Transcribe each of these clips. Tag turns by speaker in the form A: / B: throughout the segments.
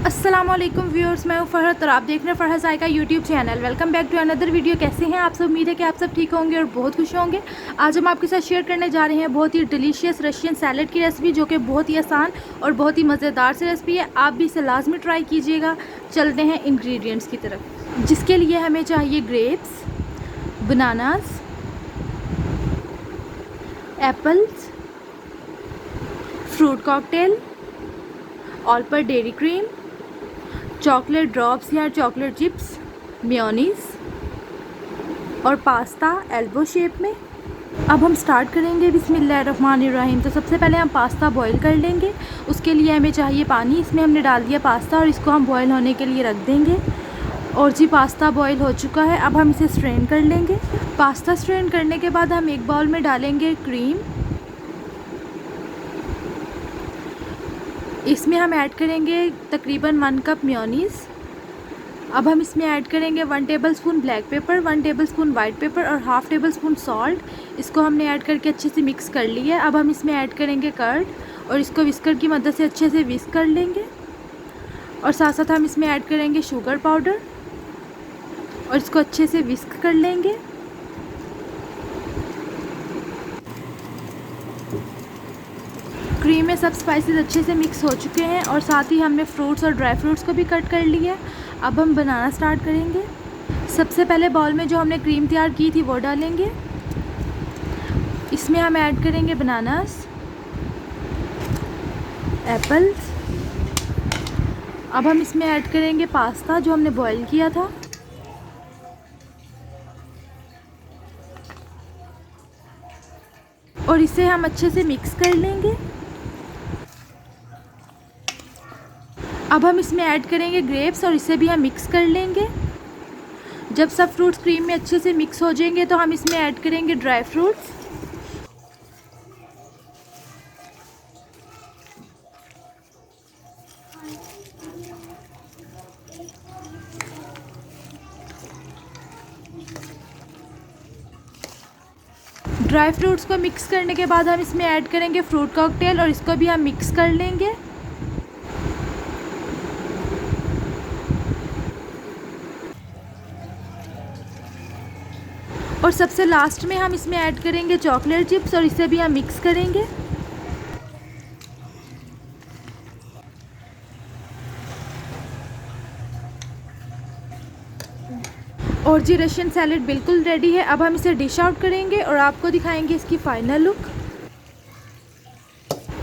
A: अस्सलाम वालेकुम व्यूअर्स, मैं हूँ फरहत और आप देख रहे हैं Farhat Zaika YouTube channel. Welcome back to another video. कैसे हैं आप सब? उम्मीद है कि आप सब ठीक होंगे और बहुत खुश होंगे। आज हम आपके साथ शेयर करने जा रहे हैं बहुत ही डिलीशियस रशियन सैलड की रेसिपी, जो कि बहुत ही आसान और बहुत ही मज़ेदार सी रेसिपी है। आप भी इसे लाजमी ट्राई कीजिएगा। चलते हैं इंग्रेडिएंट्स की तरफ, जिसके लिए हमें चाहिए grapes, bananas, apples, fruit cocktail, all पर डेयरी क्रीम, चॉकलेट ड्रॉप्स या चॉकलेट चिप्स, मेयोनीज़ और पास्ता एल्बो शेप में। अब हम स्टार्ट करेंगे बिस्मिल्लाहिर्रहमानिर्रहीम। तो सबसे पहले हम पास्ता बॉईल कर लेंगे। उसके लिए हमें चाहिए पानी। इसमें हमने डाल दिया पास्ता और इसको हम बॉईल होने के लिए रख देंगे। और जी पास्ता बॉईल हो चुका है। अब हम इसे स्ट्रेन कर लेंगे। पास्ता स्ट्रेन करने के बाद हम एक बाउल में डालेंगे क्रीम। इसमें हम ऐड करेंगे तकरीबन 1 कप मेयोनीज़। अब हम इसमें ऐड करेंगे 1 tablespoon black pepper, 1 tablespoon white paper और हाफ़ टेबलस्पून सॉल्ट। इसको हमने ऐड करके अच्छे से मिक्स कर लिया है। अब हम इसमें ऐड करेंगे कर्ड और इसको विस्कर की मदद से अच्छे से विस्क कर लेंगे। और साथ साथ हम इसमें ऐड करेंगे शुगर पाउडर और इसको अच्छे से विस्क कर लेंगे। क्रीम में सब स्पाइसेस अच्छे से मिक्स हो चुके हैं और साथ ही हमने फ्रूट्स और ड्राई फ्रूट्स को भी कट कर लिया है। अब हम बनाना स्टार्ट करेंगे। सबसे पहले बाउल में जो हमने क्रीम तैयार की थी वो डालेंगे। इसमें हम ऐड करेंगे बनानास, एप्पल्स। अब हम इसमें ऐड करेंगे पास्ता जो हमने बॉईल किया था। और इसे हम अच्छे से मिक्स कर लेंगे। अब हम इसमें ऐड करेंगे ग्रेप्स और इसे भी हम मिक्स कर लेंगे। जब सब फ्रूट्स क्रीम में अच्छे से मिक्स हो जाएंगे तो हम इसमें ऐड करेंगे ड्राई फ्रूट्स। ड्राई फ्रूट्स को मिक्स करने के बाद हम इसमें ऐड करेंगे फ्रूट कॉकटेल और इसको भी हम मिक्स कर लेंगे। और सबसे लास्ट में हम इसमें ऐड करेंगे चॉकलेट चिप्स और इसे भी हम मिक्स करेंगे। और जी रशियन सैलेड बिल्कुल रेडी है। अब हम इसे डिश आउट करेंगे और आपको दिखाएंगे इसकी फाइनल लुक।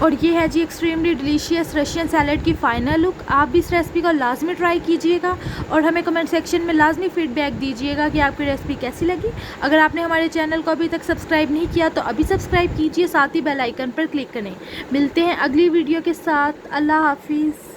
A: और ये है जी एक्सट्रीमली डिलीशियस रशियन सैलेड की फ़ाइनल लुक। आप भी इस रेसिपी को लाजमी ट्राई कीजिएगा और हमें कमेंट सेक्शन में लाजमी फ़ीडबैक दीजिएगा कि आपकी रेसिपी कैसी लगी। अगर आपने हमारे चैनल को अभी तक सब्सक्राइब नहीं किया तो अभी सब्सक्राइब कीजिए, साथ ही बेल आइकन पर क्लिक करें। मिलते हैं अगली वीडियो के साथ। अल्लाह हाफिज़।